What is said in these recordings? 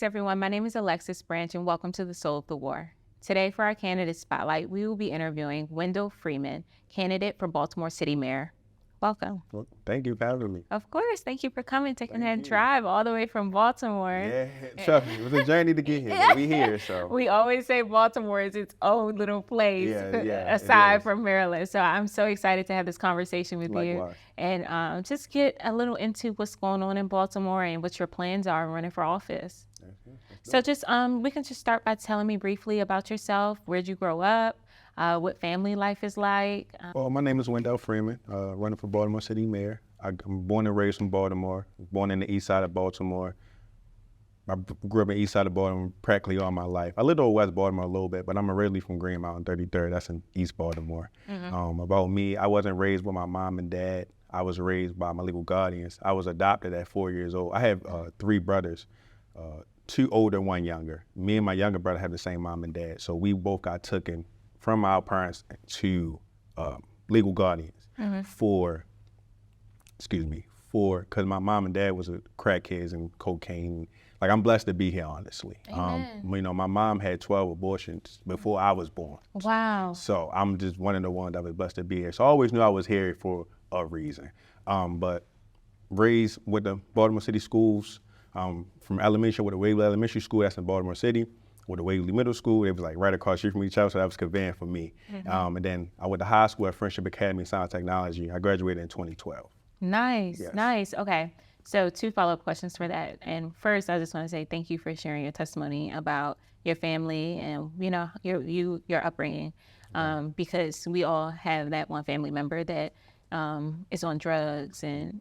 Greetings, everyone. My name is Alexis Branch, and welcome to the Soul of the War. Today, for our candidate spotlight, we will be interviewing Wendell Freeman, candidate for Baltimore City Mayor. Welcome. Well, thank you for having me. Of course. Thank you for coming, taking that drive all the way from Baltimore. Yeah, trust me, it was a journey to get here, but we here, so. We always say Baltimore is its own little place, aside from Maryland. So I'm so excited to have this conversation with you and just get a little into what's going on in Baltimore and what your plans are running for office. So just we can just start by telling me briefly about yourself. Where'd you grow up? What family life is like? Well, my name is Wendell Freeman, running for Baltimore City Mayor. I'm born and raised in Baltimore, born in the east side of Baltimore. I grew up in the east side of Baltimore practically all my life. I lived over West Baltimore a little bit, but I'm originally from Green Mountain 33rd. That's in East Baltimore. About me, I wasn't raised with my mom and dad. I was raised by my legal guardians. I was adopted at 4 years old. I have 3 brothers, 2 older, 1 younger. Me and my younger brother have the same mom and dad, so we both got taken from our parents to legal guardians because my mom and dad was crackheads and cocaine. Like, I'm blessed to be here, honestly. My mom had 12 abortions before I was born. Wow. So I'm just one of the ones that was blessed to be here. So I always knew I was here for a reason. But raised with the Baltimore City schools, from elementary with the Waverly Elementary School, that's in Baltimore City, with the Waverly Middle School. It was like right across the street from each other, so that was convenient for me. And then I went to high school at Friendship Academy of Science and Technology. I graduated in 2012. Nice, nice. Okay, so 2 follow-up questions for that. And first, I just want to say thank you for sharing your testimony about your family and your upbringing, because we all have that one family member that is on drugs, and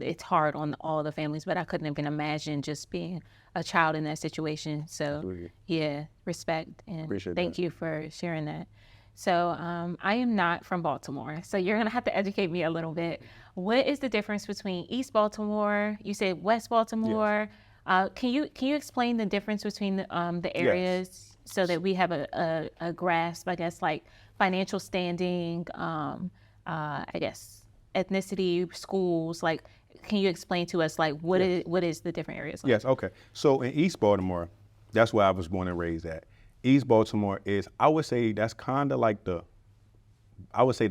it's hard on all the families. But I couldn't even imagine just being a child in that situation. So yeah, respect and thank you for sharing that. So I am not from Baltimore, so you're gonna have to educate me a little bit. What is the difference between East Baltimore? You said West Baltimore. Can you explain the difference between the areas so that we have a grasp? I guess like financial standing, I guess ethnicity, schools. Like, can you explain to us like what is the different areas like? Yes. Okay. So in East Baltimore, that's where I was born and raised at. East Baltimore is, I would say, that's kind of like the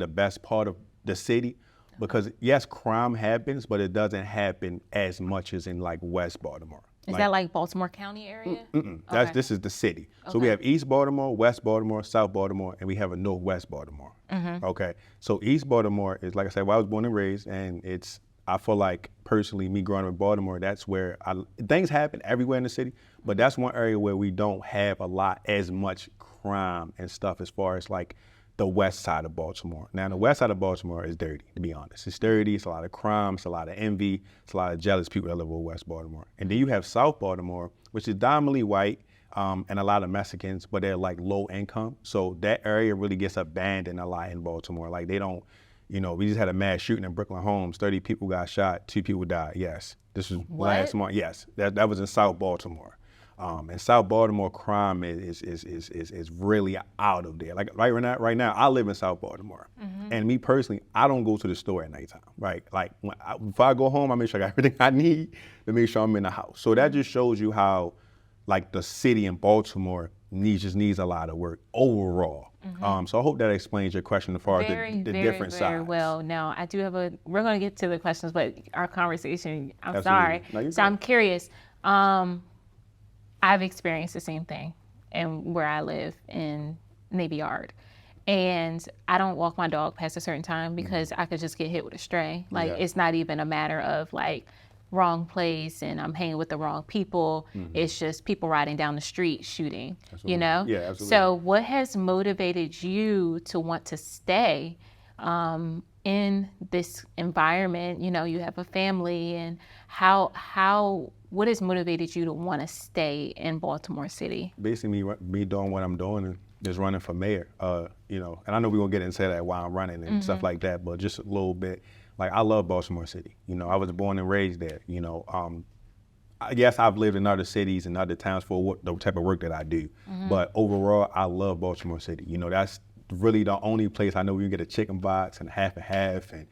best part of the city, because yes, crime happens, but it doesn't happen as much as in like West Baltimore. Is that like Baltimore County area? This is the city. So we have East Baltimore, West Baltimore, South Baltimore, and we have a Northwest Baltimore. Okay. So East Baltimore is, like I said, where I was born and raised, and I feel like personally, me growing up in Baltimore, that's where things happen everywhere in the city, but that's one area where we don't have as much crime and stuff as far as like the west side of Baltimore. Now, the west side of Baltimore is dirty, to be honest. It's dirty, it's a lot of crime, it's a lot of envy, it's a lot of jealous people that live over West Baltimore. And then you have South Baltimore, which is dominantly white, and a lot of Mexicans, but they're like low income. So that area really gets abandoned a lot in Baltimore. Like, they don't, we just had a mass shooting in Brooklyn Homes. 30 people got shot, 2 people died. Yes, this was last month. Yes, that was in South Baltimore. And South Baltimore crime is really out of there. Like right now, I live in South Baltimore, and me personally, I don't go to the store at nighttime. Right, like if I go home, I make sure I got everything I need to make sure I'm in the house. So that just shows you how, like, the city in Baltimore needs a lot of work overall. So I hope that explains your question as far as the different sides. Very well. Now, I do have we're going to get to the questions, but our conversation, I'm Absolutely. sorry. So I'm curious. I've experienced the same thing where I live in Navy Yard. And I don't walk my dog past a certain time because I could just get hit with a stray. Like, it's not even a matter of like wrong place and I'm hanging with the wrong people. It's just people riding down the street shooting, Yeah, absolutely. So what has motivated you to want to stay in this environment? You have a family, and what has motivated you to want to stay in Baltimore City? Basically, me doing what I'm doing and just running for mayor, and I know we're gonna get into that while I'm running and stuff like that, but just a little bit. Like, I love Baltimore City. I was born and raised there. Yes, I've lived in other cities and other towns for the type of work that I do, but overall, I love Baltimore City. That's really the only place I know we can get a chicken box and half, and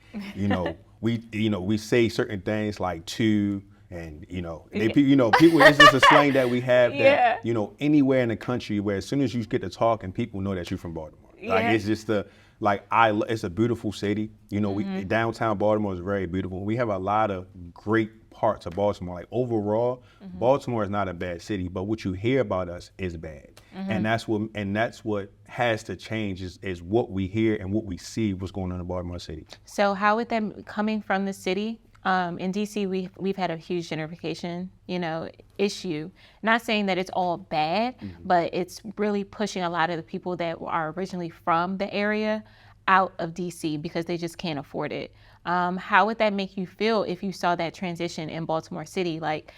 we say certain things like two and people. It's just a slang that we have Yeah. that anywhere in the country where as soon as you get to talking, people know that you're from Baltimore. Like Yeah. it's just it's a beautiful city. We downtown Baltimore is very beautiful. We have a lot of great parts of Baltimore. Like overall, Baltimore is not a bad city, but what you hear about us is bad, and that's what has to change is what we hear and what we see what's going on in Baltimore City. So how would that coming from the city? In DC, we've had a huge gentrification, issue. Not saying that it's all bad, but it's really pushing a lot of the people that are originally from the area out of DC because they just can't afford it. How would that make you feel if you saw that transition in Baltimore City? Like,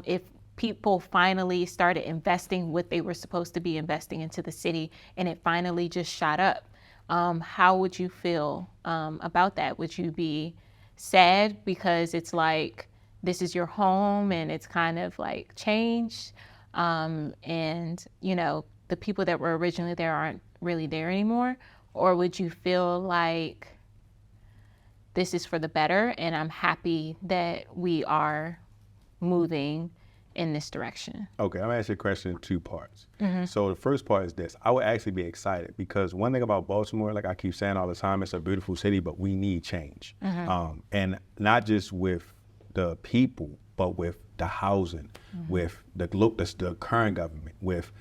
if people finally started investing what they were supposed to be investing into the city and it finally just shot up, how would you feel about that? Would you be sad because it's like this is your home and it's kind of like changed, and the people that were originally there aren't really there anymore? Or would you feel like this is for the better and I'm happy that we are moving in this direction? Okay, I'm gonna ask you a question in two parts. So the first part is this: I would actually be excited because one thing about Baltimore, like I keep saying all the time, it's a beautiful city, but we need change, and not just with the people, but with the housing, with the current government, with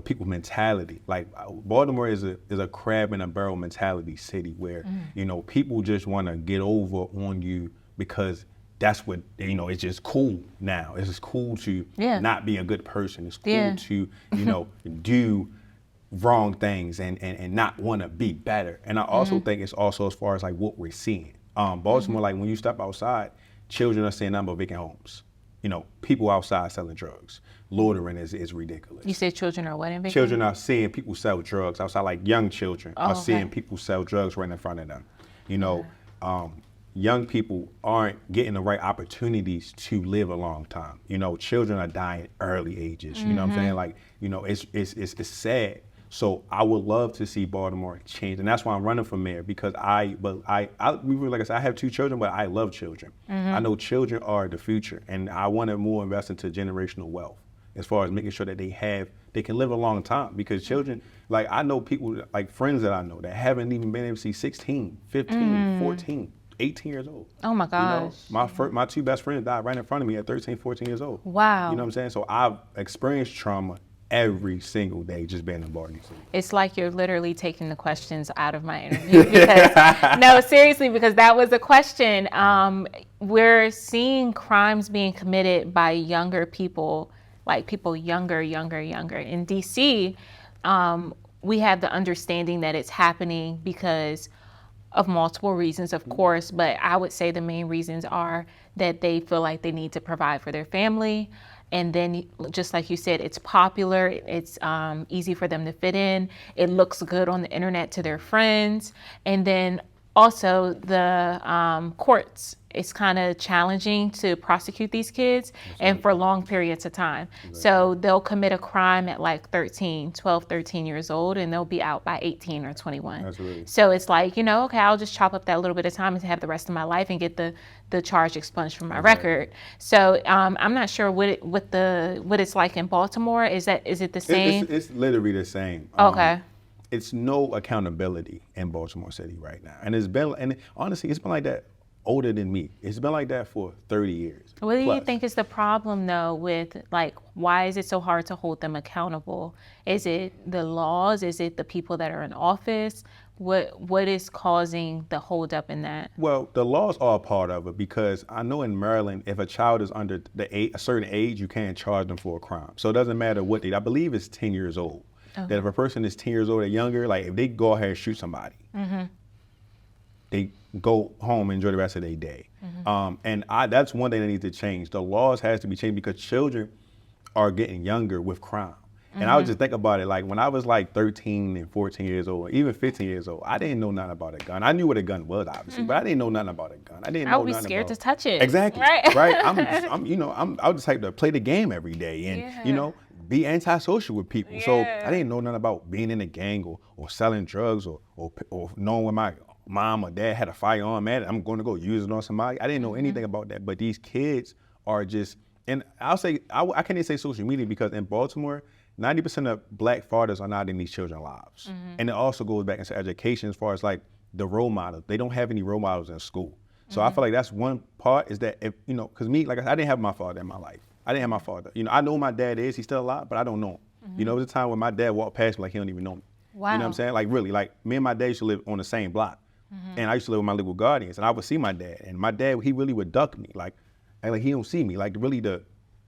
people's mentality. Like Baltimore is a crab in a barrel mentality city where people just want to get over on you because that's what it's just cool now. It's just cool to not be a good person. It's cool to do wrong things and not want to be better. And I also think it's also as far as like what we're seeing. Baltimore, like when you step outside, children are seeing nothing but vacant homes. People outside selling drugs. Loitering is ridiculous. You said children are what in Victoria? Children are seeing people sell drugs outside, like young children are seeing people sell drugs right in front of them. Young people aren't getting the right opportunities to live a long time. Children are dying early ages. You know what I'm saying? Like, it's sad. So I would love to see Baltimore change, and that's why I'm running for mayor because like I said, I have two children, but I love children. I know children are the future, and I want to more invest into generational wealth as far as making sure that they can live a long time because children, like I know people, like friends that I know that haven't even been able to see 16, 15, 14. 18 years old. Oh my gosh. My two best friends died right in front of me at 13, 14 years old. Wow. You know what I'm saying? So I've experienced trauma every single day just being in Baltimore City. It's like you're literally taking the questions out of my interview because no, seriously, because that was a question. We're seeing crimes being committed by younger people, like people younger. In DC, we have the understanding that it's happening because of multiple reasons, of course, but I would say the main reasons are that they feel like they need to provide for their family. And then, just like you said, it's popular, it's easy for them to fit in, it looks good on the internet to their friends. And then also the courts, it's kind of challenging to prosecute these kids and for long periods of time. So they'll commit a crime at like 12, 13 years old and they'll be out by 18 or 21. Absolutely. So it's like, okay, I'll just chop up that little bit of time and have the rest of my life and get the charge expunged from my record. So I'm not sure what it's like in Baltimore. Is it the same? It's literally the same. Okay. It's no accountability in Baltimore City right now. And honestly, it's been like that older than me. It's been like that for 30 years. What do you think is the problem though with like, why is it so hard to hold them accountable? Is it the laws? Is it the people that are in office? What is causing the holdup in that? Well, the laws are a part of it because I know in Maryland, if a child is under a certain age, you can't charge them for a crime. So it doesn't matter what I believe it's 10 years old. Okay. That if a person is 10 years old or younger, like if they go ahead and shoot somebody, they go home and enjoy the rest of their day. And that's one thing that needs to change. The laws has to be changed because children are getting younger with crime. And I would just think about it, like when I was like 13 and 14 years old, or even 15 years old, I didn't know nothing about a gun. I knew what a gun was, obviously, but I didn't know nothing about a gun. I would be scared to touch it. Exactly. Right. I was just like to play the game every day and, be antisocial with people. So I didn't know nothing about being in a gang or selling drugs or knowing when my mom or dad had a firearm, man, I'm going to go use it on somebody. I didn't know anything about that. But these kids are just, and I'll say, I can't even say social media because in Baltimore, 90% of black fathers are not in these children's lives. And it also goes back into education as far as like the role models. They don't have any role models in school. So I feel like that's one part is that if, you know, because me, like I didn't have my father in my life. I didn't have my father. You know, I know my dad is, he's still alive, but I don't know him. You know, there was a time when my dad walked past me like he don't even know me. Wow. You know what I'm saying? Like really, like me and my dad used to live on the same block. And I used to live with my legal guardians and I would see my dad. And my dad, he really would duck me. Like he don't see me. Like really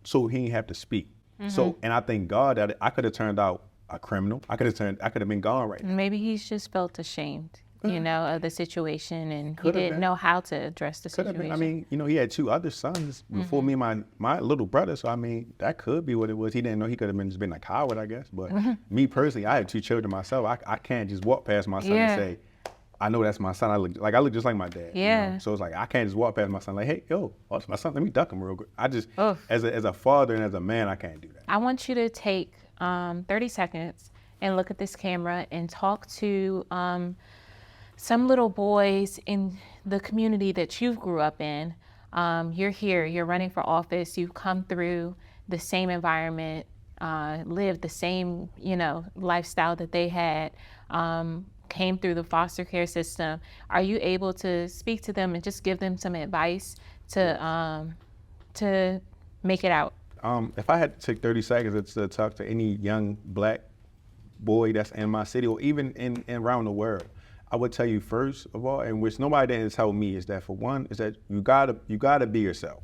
so he didn't have to speak. So, and I thank God that I could have turned out a criminal. I could have been gone right now. Maybe he's just felt ashamed, you know, of the situation, and he didn't know how to address the situation. I mean, you know, he had 2 other sons before me and my little brother. So, I mean, that could be what it was. He didn't know. He could have just been a coward, I guess. But me personally, I have 2 children myself. I can't just walk past my son and say, I know that's my son. I look just like my dad. Yeah. You know? So it's like I can't just walk past my son like, hey, yo, oh, it's my son. Let me duck him real quick. I just, as a father and as a man, I can't do that. I want you to take 30 seconds and look at this camera and talk to some little boys in the community that you grew up in. You're here, you're running for office, you've come through the same environment, lived the same, you know, lifestyle that they had, came through the foster care system. Are you able to speak to them and just give them some advice to make it out? If I had to take 30 seconds to talk to any young black boy that's in my city or even in around the world, I would tell you first of all, and which nobody didn't tell me, is that for one, is that you gotta be yourself.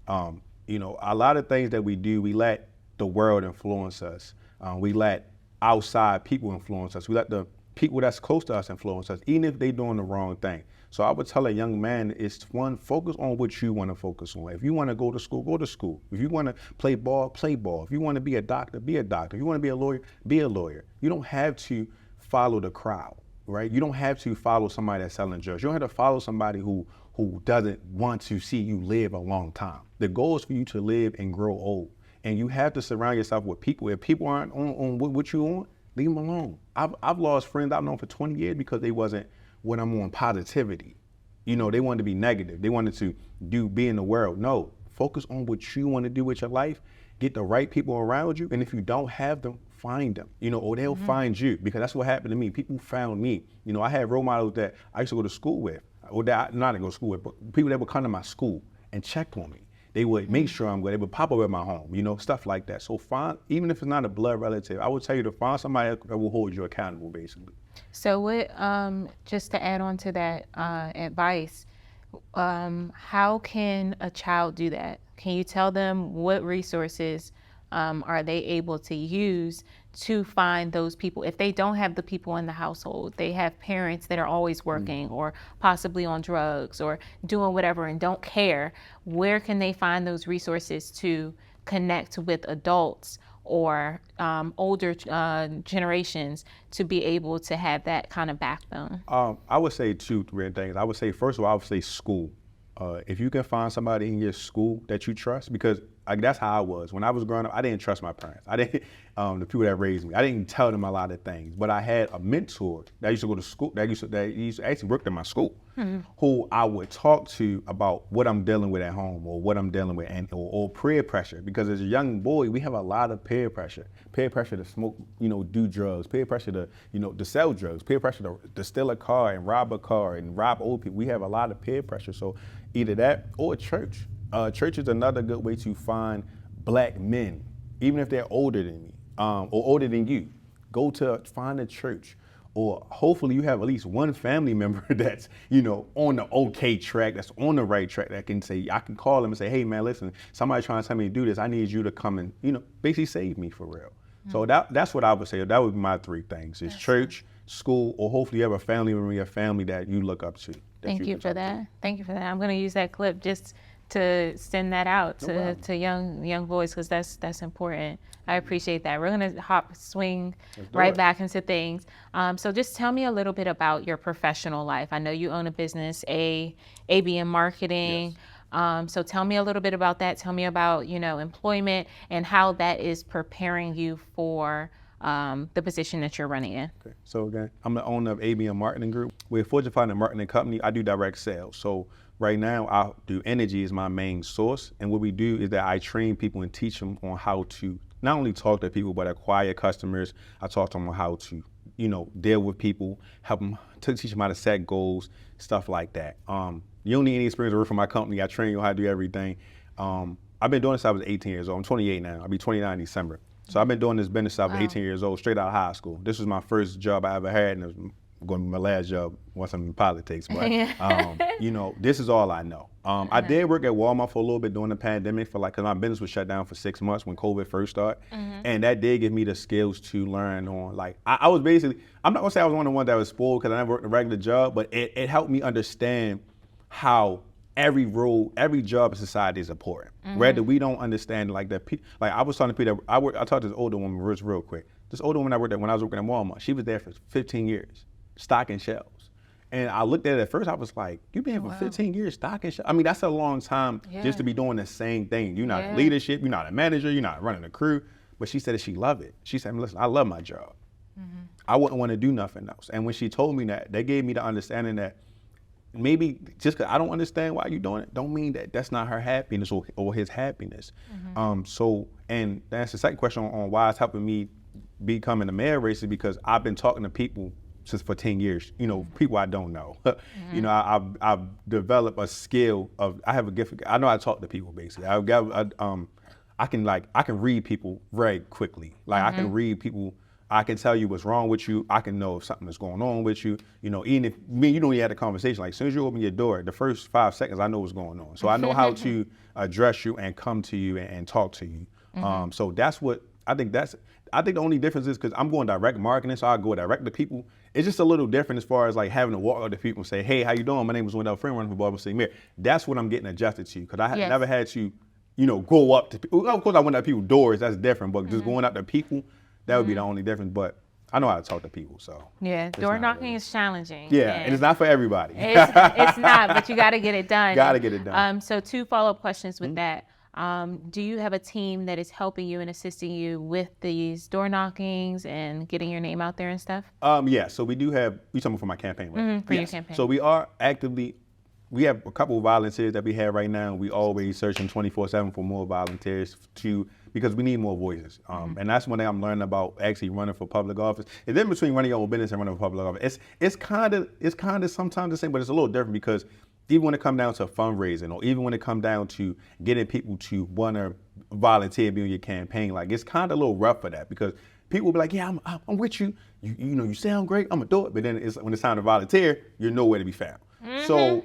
You know, a lot of things that we do, we let the world influence us. We let outside people influence us. We let the people that's close to us influence us, even if they doing the wrong thing. So I would tell a young man is one, focus on what you want to focus on. If you want to go to school, go to school. If you want to play ball, play ball. If you want to be a doctor, be a doctor. If you want to be a lawyer, be a lawyer. You don't have to follow the crowd, right? You don't have to follow somebody that's selling drugs. You don't have to follow somebody who doesn't want to see you live a long time. The goal is for you to live and grow old. And you have to surround yourself with people. If people aren't on what you on, leave them alone. I've lost friends I've known for 20 years because they wasn't when I'm on positivity. You know, they wanted to be negative. They wanted to be in the world. No, focus on what you want to do with your life. Get the right people around you. And if you don't have them, find them, you know, or they'll find you, because that's what happened to me. People found me. You know, I had role models that I used to go to school with, or that not to go to school with, but people that would come to my school and check on me. They would make sure I'm good. They would pop up at my home, you know, stuff like that. So even if it's not a blood relative, I would tell you to find somebody that will hold you accountable, basically. So what, just to add on to that advice, how can a child do that? Can you tell them what resources are they able to use to find those people? If they don't have the people in the household, they have parents that are always working or possibly on drugs or doing whatever and don't care, where can they find those resources to connect with adults or older generations to be able to have that kind of backbone? I would say 2 real things. I would say, first of all, I would say school. If you can find somebody in your school that you trust, because that's how I was. When I was growing up, I didn't trust my parents. I didn't, the people that raised me, I didn't tell them a lot of things. But I had a mentor that used to go to school, that used to actually work in my school, who I would talk to about what I'm dealing with at home or what I'm dealing with, or peer pressure. Because as a young boy, we have a lot of peer pressure. Peer pressure to smoke, you know, do drugs. Peer pressure to, you know, to sell drugs. Peer pressure to steal a car and rob a car and rob old people. We have a lot of peer pressure. So either that or church. Church is another good way to find black men, even if they're older than me or older than you. Go to find a church, or hopefully you have at least one family member that's, you know, on the okay track, that's on the right track, that can say, I can call them and say, hey man, listen, somebody trying to tell me to do this. I need you to come and, you know, basically save me for real. So that's what I would say. That would be my 3 things: is church, school, or hopefully you have a family member in your family that you look up to. Thank you for that. Thank you for that. I'm going to use that clip just to send that out to young boys, because that's important. I appreciate that. We're going to swing right back into things. So just tell me a little bit about your professional life. I know you own a business, ABM Marketing. Yes. So tell me a little bit about that. Tell me about, you know, employment and how that is preparing you for the position that you're running in. Okay. So again, I'm the owner of ABM Marketing Group. We're a Fortune 500 marketing company. I do direct sales. So right now, I do energy is my main source. And what we do is that I train people and teach them on how to not only talk to people, but acquire customers. I talk to them on how to, deal with people, help them to teach them how to set goals, stuff like that. You don't need any experience to work for my company. I train you how to do everything. I've been doing this since I was 18 years old. I'm 28 now. I'll be 29 in December. So I've been doing this business since I was 18 years old, straight out of high school. This was my first job I ever had, and it was going to be my last job once I'm in politics. But, this is all I know. I did work at Walmart for a little bit during the pandemic because my business was shut down for 6 months when COVID first started. And that did give me the skills to learn on, I was basically, I'm not going to say I was one of the ones that was spoiled because I never worked a regular job, but it helped me understand how every role, every job in society is important. Whether we don't understand that, I was talking to Peter, I talked to this older woman real quick. This older woman I worked at when I was working at Walmart, she was there for 15 years, stocking shelves. And I looked at it at first, I was like, you've been here for 15 years stocking shelves? I mean, that's a long time just to be doing the same thing. You're not in leadership, you're not a manager, you're not running a crew. But she said that she loved it. She said, listen, I love my job. I wouldn't want to do nothing else. And when she told me that, they gave me the understanding that maybe just because I don't understand why you're doing it, don't mean that that's not her happiness or his happiness. And that's the second question on why it's helping me becoming a mayor race is because I've been talking to people since for 10 years, people I don't know. I've developed a skill I have a gift. I know how to talk to people basically. I can read people very quickly. I can read people. I can tell you what's wrong with you. I can know if something is going on with you. Even if you don't even have a conversation. As soon as you open your door, the first 5 seconds, I know what's going on. So I know how to address you and come to you and talk to you. So that's what I think. I think the only difference is because I'm going direct marketing, so I go direct to people. It's just a little different as far as having to walk up to people and say, "Hey, how you doing? My name is Wendell Freeman, running for Baltimore City Mayor." That's what I'm getting adjusted to because I never had to, go up to people. Of course, I went up to people's doors. That's different, but just going up to people. That would be the only difference, but I know how to talk to people, so. Yeah, door knocking is challenging. Yeah, and it's not for everybody. It's not, but you got to get it done. Got to get it done. So 2 follow-up questions with that. Do you have a team that is helping you and assisting you with these door knockings and getting your name out there and stuff? Yeah, so we do have, you talking about for my campaign, right? For your campaign. So we are actively, we have a couple of volunteers that we have right now. We always searching 24/7 for more volunteers because we need more voices. And that's one thing I'm learning about actually running for public office. And then between running your own business and running for public office, it's kind of sometimes the same, but it's a little different because even when it comes down to fundraising or even when it comes down to getting people to want to volunteer and be on your campaign, it's kind of a little rough for that because people will be like, yeah, I'm with you. You sound great. I'm gonna do it. But then when it's time to volunteer, you're nowhere to be found. So,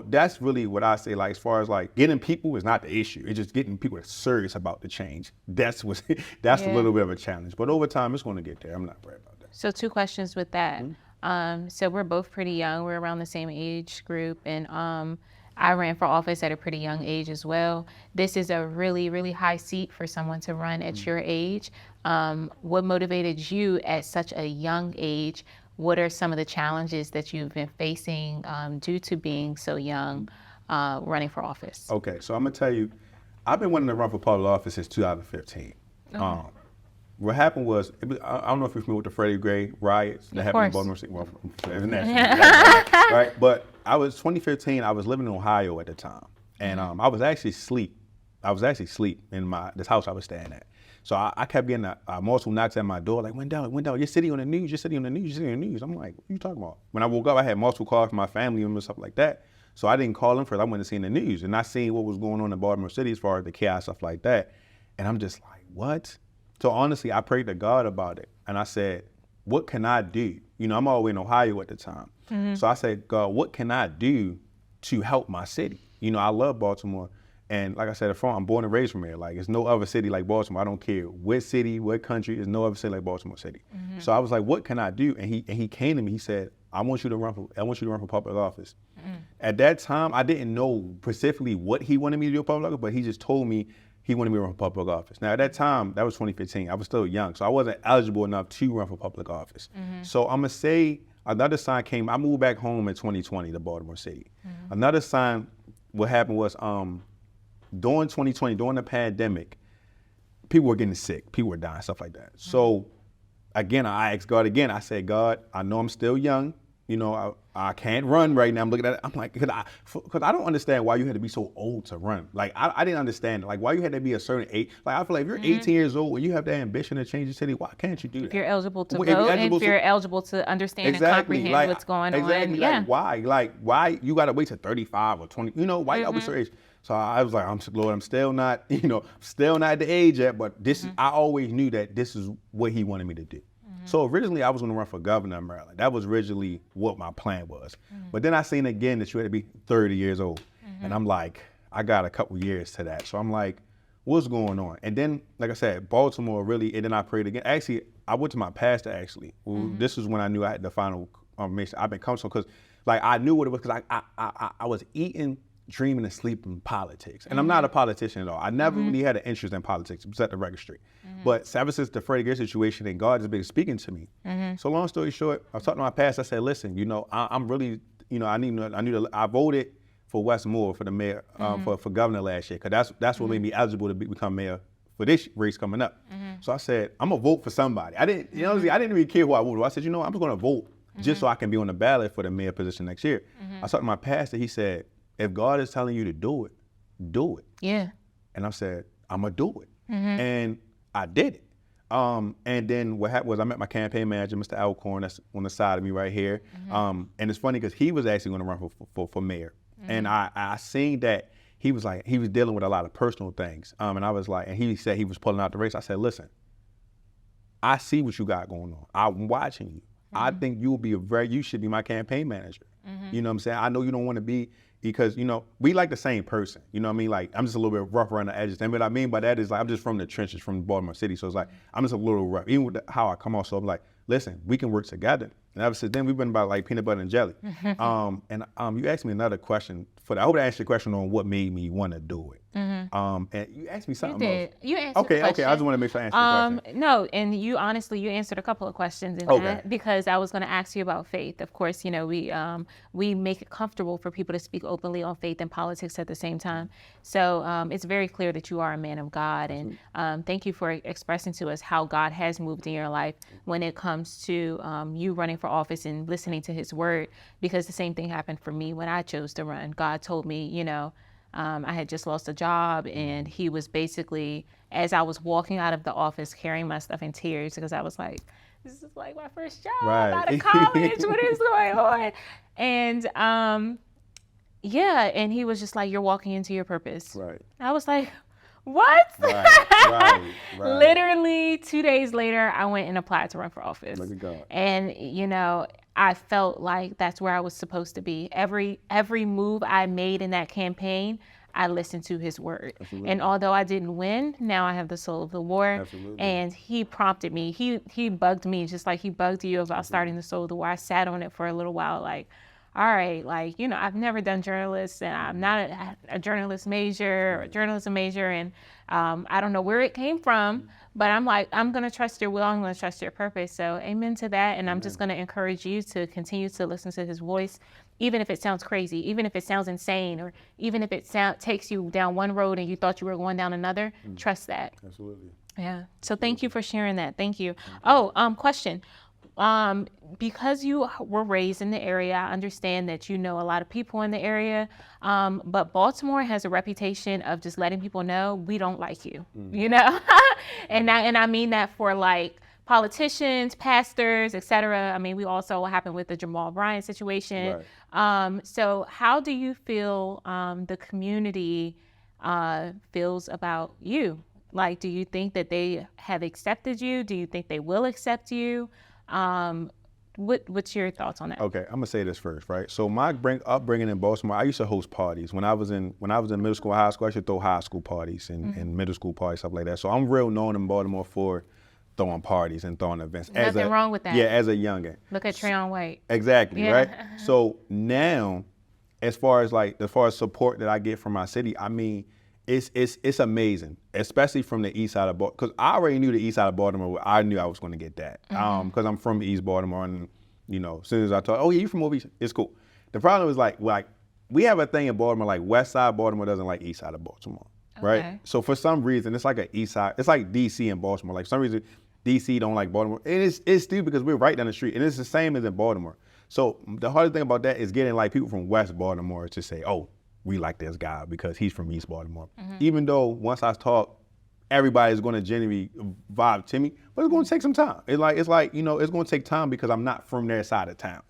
that's really what I say, as far as getting people is not the issue. It's just getting people that's serious about the change. That's a little bit of a challenge. But over time, it's going to get there. I'm not worried about that. So 2 questions with that. So we're both pretty young. We're around the same age group. And I ran for office at a pretty young age as well. This is a really, really high seat for someone to run at your age. What motivated you at such a young age? What are some of the challenges that you've been facing due to being so young running for office? Okay, so I'm going to tell you, I've been wanting to run for public office since 2015. Okay. What happened was, I don't know if you're familiar with the Freddie Gray riots that happened in Baltimore City. Well, right? But 2015, I was living in Ohio at the time. And I was actually asleep. In this house I was staying at. So I kept getting multiple knocks at my door, Wendell, your city on the news, I'm like, what are you talking about? When I woke up, I had multiple calls from my family members, stuff like that. So I didn't call them first. I went to see the news and I seen what was going on in Baltimore City as far as the chaos, stuff like that. And I'm just like, what? So honestly, I prayed to God about it. And I said, what can I do? I'm all the way in Ohio at the time. So I said, God, what can I do to help my city? I love Baltimore. And like I said, I'm born and raised from here. There's no other city like Baltimore. I don't care what city, what country, there's no other city like Baltimore City. So I was like, what can I do? And he came to me, he said, I want you to run for public office. At that time, I didn't know specifically what he wanted me to do in public office, but he just told me he wanted me to run for public office. Now at that time, that was 2015. I was still young, so I wasn't eligible enough to run for public office. So I'm gonna say another sign came. I moved back home in 2020 to Baltimore City. Another sign, what happened was during 2020, during the pandemic, people were getting sick, people were dying, stuff like that. So again, I asked God again. I said, God, I know I'm still young. You know, I can't run right now. I'm looking at it. I'm like, because I don't understand why you had to be so old to run. Like, I didn't understand. Like, why you had to be a certain age. Like, I feel like if you're 18 years old and you have that ambition to change the city, why can't you do that? If you're eligible to If you're vote and eligible if you're eligible to understand and exactly, comprehend like, what's going exactly, on. Yeah. like, why? Like, why you got to wait till 35 or 20? You know, why you got to wait certain age? So I was like, Lord, I'm still not, you know, still not at the age yet, but this is, I always knew that this is what he wanted me to do. So originally I was going to run for governor of Maryland. That was originally what my plan was. But then I seen again that you had to be 30 years old. And I'm like, I got a couple years to that. So I'm like, what's going on? And then, like I said, Baltimore really, and then I prayed again. Actually, I went to my pastor actually. This is when I knew I had the final confirmation. I've been comfortable because like I knew what it was because I was eating, dreaming, and sleeping politics. And I'm not a politician at all. I never really had an interest in politics, except the registry. But ever since the Freddie Gray situation, and God has been speaking to me. So long story short, I was talking to my pastor. I said, listen, you know, I'm really, you know, I voted for Westmore for the mayor, for governor last year, because that's what made me eligible to become mayor for this race coming up. So I said, I'm gonna vote for somebody. I didn't, you know, I didn't really care who I voted for. I said, you know, I'm just gonna vote just so I can be on the ballot for the mayor position next year. I talked to my pastor. He said, if God is telling you to do it, do it. Yeah. And I said, I'm gonna do it. And I did it. And then what happened was I met my campaign manager, Mr. Alcorn, that's on the side of me right here. And it's funny because he was actually gonna run for mayor. And I seen that he was dealing with a lot of personal things. And I was like, and he said he was pulling out the race. I said, listen, I see what you got going on. I'm watching you. I think you should be my campaign manager. You know what I'm saying? I know you don't want to be, because, you know, we like the same person. You know what I mean? Like, I'm just a little bit rough around the edges. And what I mean by that is, like, I'm just from the trenches, from Baltimore City. So it's like, I'm just a little rough, even with how I come off. So I'm like, listen, we can work together. And ever since then, we've been about like peanut butter and jelly. And you asked me another question. I hope I answered your question on what made me want to do it. And you asked me something else. You answered the question. Okay. I just want to make sure I answered the question. No, and you answered a couple of questions in that, because I was going to ask you about faith. Of course, you know, we make it comfortable for people to speak openly on faith and politics at the same time. So it's very clear that you are a man of God, and thank you for expressing to us how God has moved in your life when it comes to you running for office and listening to His word. Because the same thing happened for me when I chose to run. God told me, you know, I had just lost a job, and He was basically, as I was walking out of the office carrying my stuff in tears, because I was like, this is like my first job out of college. What is going on? And yeah, and He was just like, you're walking into your purpose. Right. I was like, what? Right. Literally 2 days later, I went and applied to run for office. Look at God. And, you know, I felt like that's where I was supposed to be. Every move I made in that campaign, I listened to His word. Absolutely. And although I didn't win, now I have the soul of the war. Absolutely. And He prompted me. He bugged me just like He bugged you about starting the soul of the war. I sat on it for a little while, like, all right, like, you know, I've never done journalists, and I'm not a journalist major or a journalism major, and I don't know where it came from, but I'm like, I'm going to trust your will, I'm going to trust your purpose. So amen to that, and I'm just going to encourage you to continue to listen to His voice, even if it sounds crazy, even if it sounds insane, or even if it takes you down one road and you thought you were going down another. Trust that. Absolutely. Yeah. So thank you for sharing that. Thank you. Question. Because you were raised in the area, I understand that you know a lot of people in the area, but Baltimore has a reputation of just letting people know we don't like you, you know? and I mean that for like politicians, pastors, etc. I mean, we also what happened with the Jamal Bryant situation. Right. So how do you feel the community feels about you? Like, do you think that they have accepted you? Do you think they will accept you? What's your thoughts on that? Okay, I'm gonna say this first, right? So my upbringing in Baltimore, I used to host parties. When I was in middle school, high school, I used to throw high school parties and middle school parties, stuff like that. So I'm real known in Baltimore for throwing parties and throwing events. Nothing wrong with that. Yeah, as a youngin. Look at Treon White. Exactly, yeah. Right? So now, as far as support that I get from my city, I mean, it's amazing, especially from the east side of Baltimore. Because I already knew the east side of Baltimore. I knew I was going to get that. Because I'm from East Baltimore, and you know, as soon as I thought, oh yeah, you from over east, it's cool. The problem is like we have a thing in Baltimore, like west side Baltimore doesn't like east side of Baltimore, right? So for some reason, it's like an east side. It's like DC and Baltimore. Like for some reason, DC don't like Baltimore. And it's stupid because we're right down the street, and it's the same as in Baltimore. So the hardest thing about that is getting like people from West Baltimore to say, oh, we like this guy because he's from East Baltimore. Even though once I talk, everybody's going to genuinely vibe to me, but it's going to take some time. It's like you know, it's going to take time because I'm not from their side of town.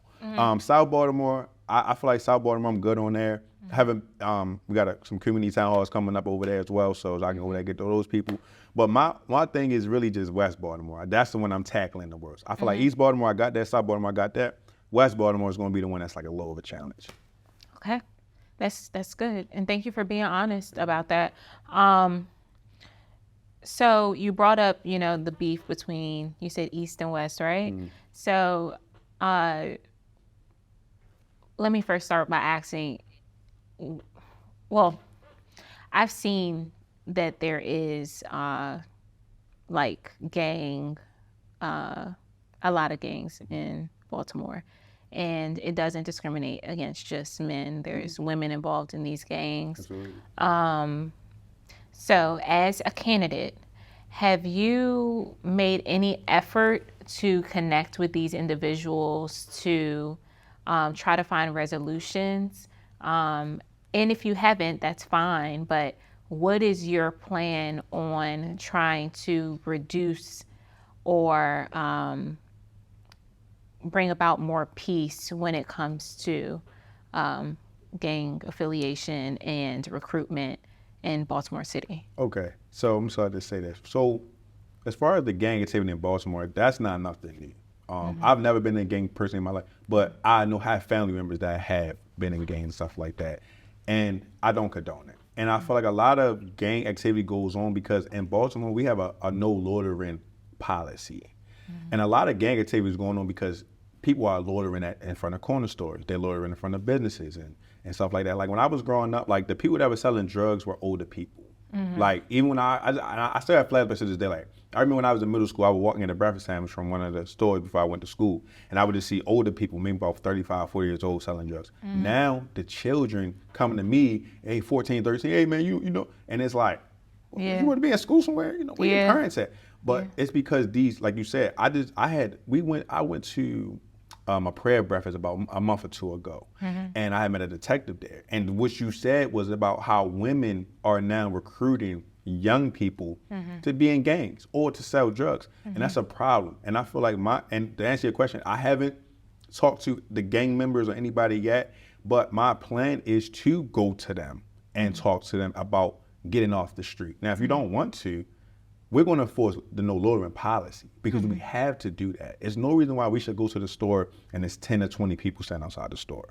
South Baltimore, I feel like South Baltimore, I'm good on there. We got some community town halls coming up over there as well, so I can go there and get to those people. But my thing is really just West Baltimore. That's the one I'm tackling the worst. I feel like East Baltimore, I got that. South Baltimore, I got that. West Baltimore is going to be the one that's like a little of a challenge. Okay, that's good, and thank you for being honest about that. So you brought up, you know, the beef between, you said East and West, right? So let me first start by asking, well, I've seen that there is like a lot of gangs in Baltimore, and it doesn't discriminate against just men. There's women involved in these gangs. Absolutely. So as a candidate, have you made any effort to connect with these individuals to try to find resolutions? And if you haven't, that's fine, but what is your plan on trying to reduce or bring about more peace when it comes to gang affiliation and recruitment in Baltimore City? Okay, so I'm sorry to say this. So as far as the gang activity in Baltimore, that's not nothing new. I've never been in a gang personally in my life, but I have family members that have been in gangs and stuff like that, and I don't condone it. And I feel like a lot of gang activity goes on because in Baltimore we have a no loitering policy, and a lot of gang activity is going on because people are loitering in front of corner stores. They're loitering in front of businesses and stuff like that. Like when I was growing up, like the people that were selling drugs were older people. Like even when I still have flashbacks to this day. Like I remember when I was in middle school, I was walking in a breakfast sandwich from one of the stores before I went to school, and I would just see older people, maybe about 35, 40 years old, selling drugs. Now the children coming to me, hey, 14, 13, hey man, you know, and it's like, you want to be in school somewhere, you know, where your parents at? But it's because these, like you said, I went to a prayer breakfast about a month or two ago, and I had met a detective there. And what you said was about how women are now recruiting young people to be in gangs or to sell drugs, and that's a problem. And I feel like and to answer your question, I haven't talked to the gang members or anybody yet, but my plan is to go to them and talk to them about getting off the street. Now, if you don't want to, we're going to enforce the no loitering policy because we have to do that. There's no reason why we should go to the store and there's 10 or 20 people standing outside the store.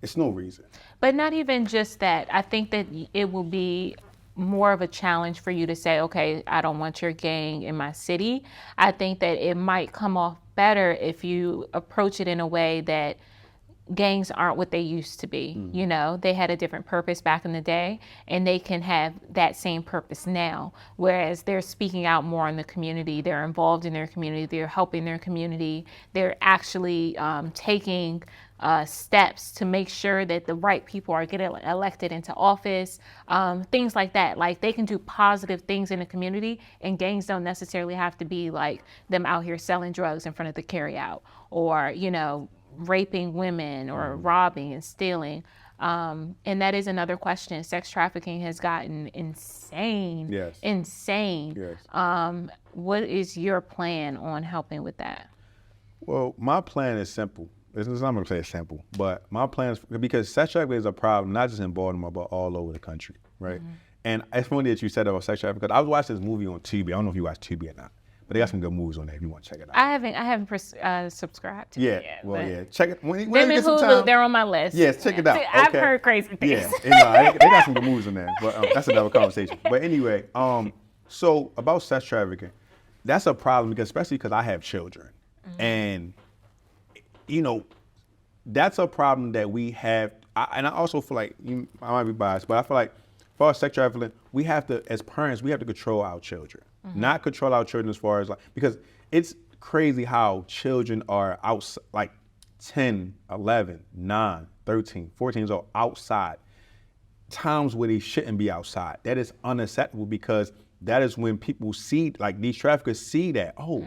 It's no reason. But not even just that. I think that it will be more of a challenge for you to say, okay, I don't want your gang in my city. I think that it might come off better if you approach it in a way that gangs aren't what they used to be. You know, they had a different purpose back in the day, and they can have that same purpose now. Whereas they're speaking out more in the community, they're involved in their community, they're helping their community, they're actually taking steps to make sure that the right people are getting elected into office, things like that. Like they can do positive things in the community, and gangs don't necessarily have to be like them out here selling drugs in front of the carryout or, you know, raping women or robbing and stealing. And that is another question. Sex trafficking has gotten insane. Yes. Insane. Yes. What is your plan on helping with that? Well, my plan is simple. I'm not going to say it's simple, but my plan is because sex trafficking is a problem, not just in Baltimore, but all over the country, right? And it's funny that you said about sex trafficking because I was watching this movie on Tubi. I don't know if you watch Tubi or not, but they got some good movies on there if you want to check it out. I haven't subscribed to it yet. Well, yeah. Check it. When them you get and some Hulu, time, they're on my list. Yes, check it out. I've heard crazy things. Yeah, they got some good movies on there, but that's another conversation. But anyway, so about sex trafficking, that's a problem because especially because I have children, and you know, that's a problem that we have. And I also feel like I might be biased, but I feel like for our sex trafficking, we have to, as parents, we have to control our children, not control our children as far as like because it's crazy how children are out like 10, 11, 9, 13, 14 years old outside, times where they shouldn't be outside. That is unacceptable because that is when people see, like these traffickers see that, oh,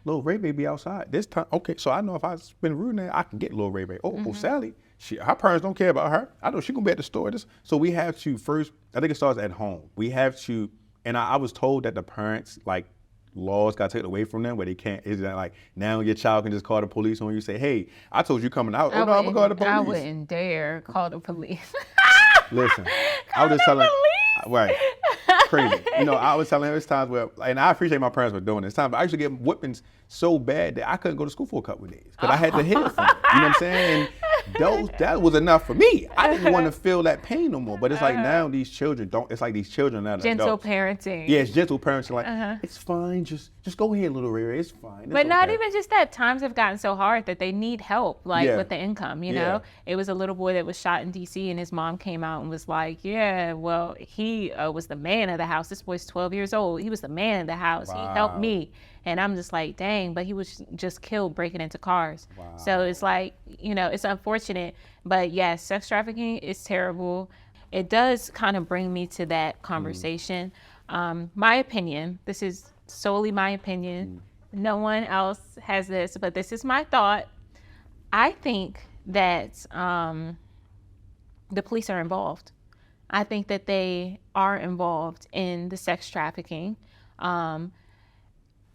little Ray Ray be outside this time. Okay, so I know if I spend room there, I can get little Ray Ray. Oh, Sally, her parents don't care about her. I know she gonna be at the store. So we have to first, I think it starts at home. We have to, and I was told that the parents, like, laws got taken away from them where they can't, is that like now your child can just call the police on you, say, hey, I told you coming out. Oh, no, I'm gonna call the police. I wouldn't dare call the police. Listen, I was just telling, right, crazy. I was telling him it's times where, and I appreciate my parents for doing this time, but I used to get whippings so bad that I couldn't go to school for a couple of days because I had to hear from them. You know what I'm saying? And that was enough for me. I didn't want to feel that pain no more. But it's like now these children don't. It's like these children now. Gentle adults. parenting. Yeah, it's gentle parenting. Like it's fine. Just go ahead, little Ray. It's fine. It's but not even just that. Times have gotten so hard that they need help, like with the income. It was a little boy that was shot in D.C. and his mom came out and was like, "Yeah, well, he was the man of the house. This boy's 12 years old. He was the man of the house. Wow. He helped me." And I'm just like, dang, but he was just killed breaking into cars. Wow. So it's like, it's unfortunate. But yes, sex trafficking is terrible. It does kind of bring me to that conversation. My opinion, this is solely my opinion. No one else has this, but this is my thought. I think that the police are involved. I think that they are involved in the sex trafficking.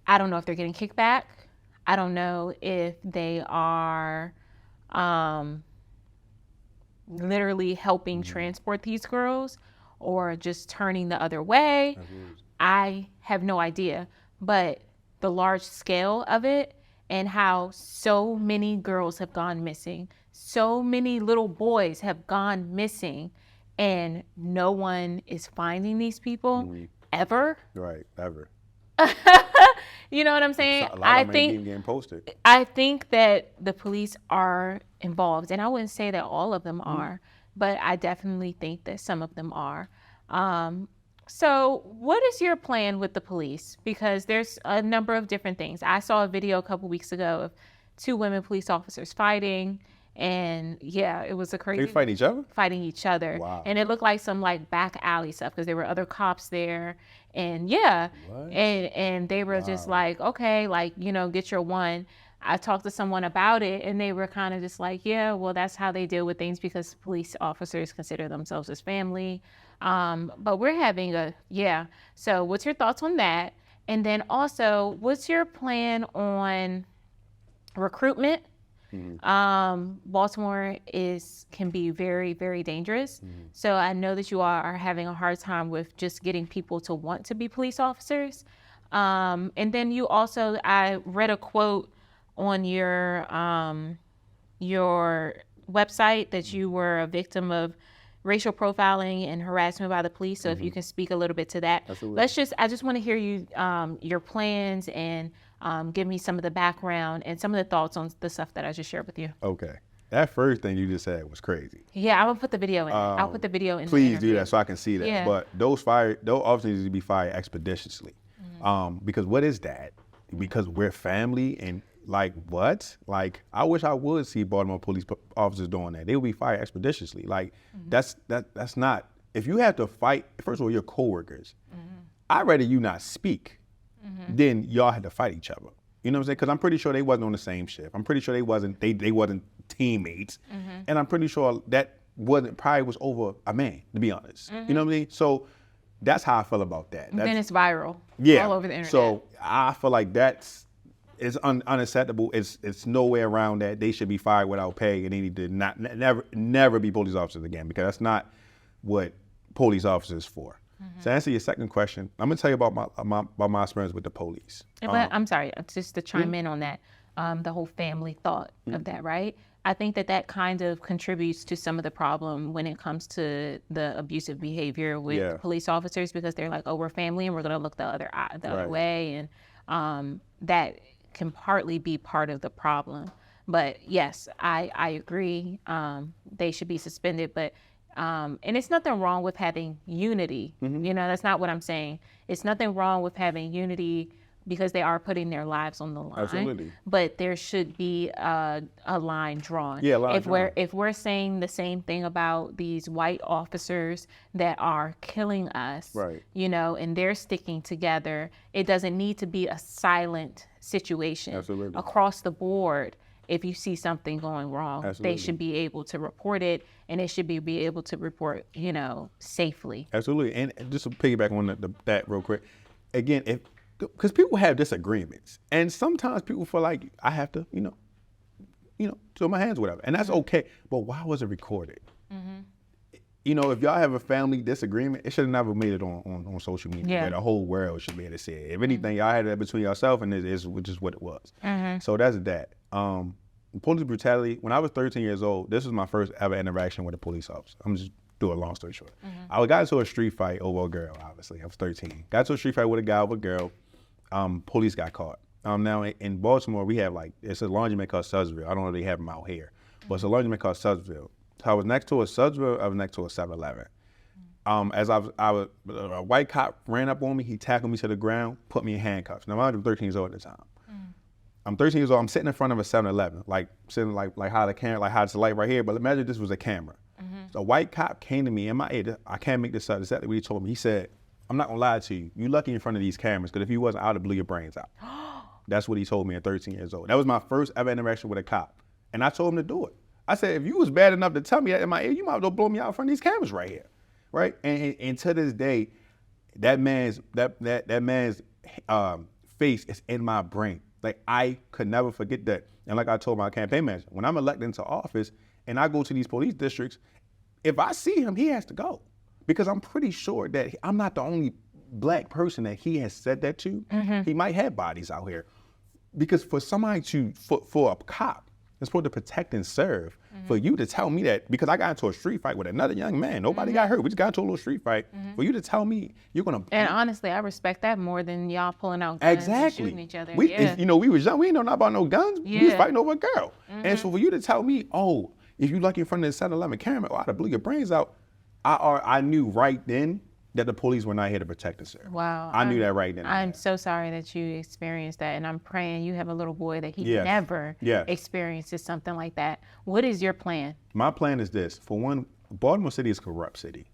I don't know if they're getting kickback. I don't know if they are literally helping transport these girls or just turning the other way. I have no idea. But the large scale of it and how so many girls have gone missing, so many little boys have gone missing, and no one is finding these people ever. Right, ever. You know what I'm saying? A lot of them ain't even getting posted. I think that the police are involved, and I wouldn't say that all of them are, but I definitely think that some of them are. So what is your plan with the police? Because there's a number of different things. I saw a video a couple weeks ago of 2 women police officers fighting, and yeah, it was a crazy. They fighting each other? Fighting each other. Wow. And it looked like some like back alley stuff because there were other cops there. And yeah, and they were just like, okay, like, get your one. I talked to someone about it and they were kind of just like, yeah, well, that's how they deal with things because police officers consider themselves as family. But we're having so what's your thoughts on that? And then also, what's your plan on recruitment? Baltimore can be very, very dangerous. So I know that you are having a hard time with just getting people to want to be police officers. And then I read a quote on your website that you were a victim of racial profiling and harassment by the police. So if you can speak a little bit to that. Absolutely. I just want to hear you, your plans and give me some of the background and some of the thoughts on the stuff that I just shared with you. Okay. That first thing you just said was crazy. Yeah, I'm going to put the video in. I'll put the video in. Please do that so I can see that. Yeah. But those officers need to be fired expeditiously. Because what is that? Because we're family and like what? Like I wish I would see Baltimore police officers doing that. They would be fired expeditiously. Like that's not, if you have to fight, first of all, your coworkers. I'd rather you not speak than y'all had to fight each other. You know what I'm saying? Because I'm pretty sure they wasn't on the same shift. I'm pretty sure they wasn't teammates. And I'm pretty sure that probably was over a man, to be honest. You know what I mean? So that's how I feel about that. Then it's viral all over the internet. So I feel like it's unacceptable. It's no way around that. They should be fired without pay, and they need to never be police officers again, because that's not what police officers for. To answer your second question, I'm gonna tell you about my experience with the police. But I'm sorry, just to chime in on that, the whole family thought of that, right? I think that kind of contributes to some of the problem when it comes to the abusive behavior with police officers, because they're like, oh, we're family and we're gonna look the other way, and that can partly be part of the problem. But yes, I agree. They should be suspended, but and it's nothing wrong with having unity. That's not what I'm saying. It's nothing wrong with having unity because they are putting their lives on the line. Absolutely. But there should be a line drawn. Yeah, a line drawn. If we're saying the same thing about these white officers that are killing us, Right. you know, and they're sticking together, it doesn't need to be a silent situation. Absolutely. Across the board. If you see something going wrong, Absolutely. they should be able to report it, and it should be able to report, you know, safely. Absolutely. And just to piggyback on that real quick, again, because people have disagreements, and sometimes people feel like I have to, throw my hands, whatever, and that's okay. But why was it recorded? You know, if y'all have a family disagreement, it should have never made it on social media where the whole world should be able to see it. If anything, y'all had that between yourself, and it's just what it was. So that's that. Police brutality. When I was 13 years old, this was my first ever interaction with a police officer. I'm just doing a long story short. I got into a street fight over a girl. Obviously, I was 13. Got into a street fight with a guy over a girl. Police got caught. Now in Baltimore, we have it's a laundromat called Sudsville. I don't know if they have them out here, but it's a laundromat called Sudsville. So I was next to a Sudsville. I was next to a 7-Eleven. As a white cop ran up on me. He tackled me to the ground, put me in handcuffs. Now I was 13 years old at the time. I'm 13 years old. I'm sitting in front of a 7-Eleven, sitting like how the camera, like how it's the light right here. But imagine this was a camera. So a white cop came to me in my ear. I can't make this up. Exactly what he told me. He said, "I'm not gonna lie to you. You lucky in front of these cameras, because if you wasn't, I'd have blew your brains out." That's what he told me at 13 years old. That was my first ever interaction with a cop, and I told him to do it. I said, if you was bad enough to tell me that in my ear, you might as well blow me out in front of these cameras right here, right? And to this day, that man's face is in my brain. Like, I could never forget that. And like I told my campaign manager, when I'm elected into office and I go to these police districts, if I see him, he has to go. Because I'm pretty sure that I'm not the only black person that he has said that to. He might have bodies out here. Because for somebody for a cop, it's supposed to protect and serve. For you to tell me that, because I got into a street fight with another young man, nobody got hurt. We just got into a little street fight. For you to tell me you're gonna. And honestly, I respect that more than y'all pulling out guns and shooting each other. We was young. We didn't know nothing about no guns. We was fighting over a girl. And so for you to tell me, oh, if you lucky in front of the 7-Eleven camera, I'd have blew your brains out. I knew right then that the police were not here to protect and serve. Wow. I knew that right then. I'm so sorry that you experienced that, and I'm praying you have a little boy that he never experiences something like that. What is your plan? My plan is this. For one, Baltimore City is a corrupt city.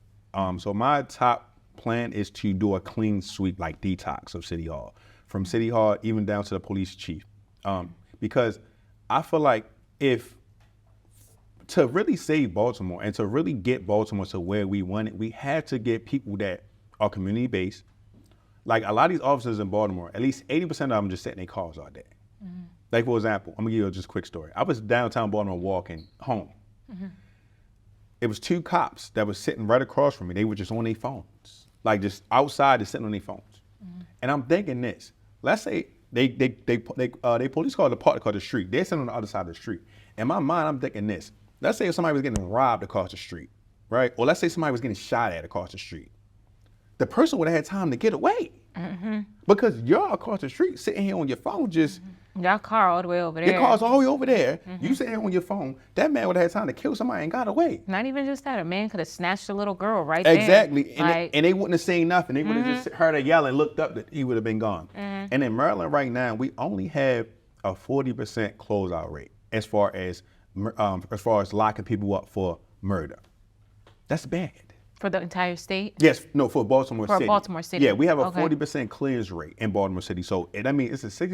So my top plan is to do a clean sweep, like detox of City Hall. From City Hall even down to the police chief. Because I feel like to really save Baltimore and to really get Baltimore to where we want it, we have to get people that are community-based. Like, a lot of these officers in Baltimore, at least 80% of them just sit in their cars all day. Like, for example, I'm gonna give you just a quick story. I was downtown Baltimore walking home. It was 2 cops that was sitting right across from me. They were just on their phones, like just outside, just sitting on their phones. And I'm thinking this. Let's say they police car departed across the street. They're sitting on the other side of the street. In my mind, I'm thinking this. Let's say if somebody was getting robbed across the street, right? Or let's say somebody was getting shot at across the street. The person would have had time to get away. Because you're across the street sitting here on your phone just... Your car all the way over there. Your car's all the way over there. You sitting here on your phone. That man would have had time to kill somebody and got away. Not even just that. A man could have snatched a little girl right there. Exactly. And they wouldn't have seen nothing. They would have just heard her yell and looked up that he would have been gone. And in Maryland right now, we only have a 40% closeout rate as far as locking people up for murder. That's bad. For the entire state? Yes, no, for Baltimore City. For Baltimore City. Yeah, we have a 40% clearance rate in Baltimore City. So that means it's a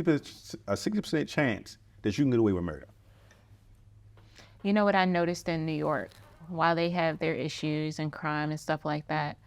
60% chance that you can get away with murder. You know what I noticed in New York? While they have their issues and crime and stuff like that,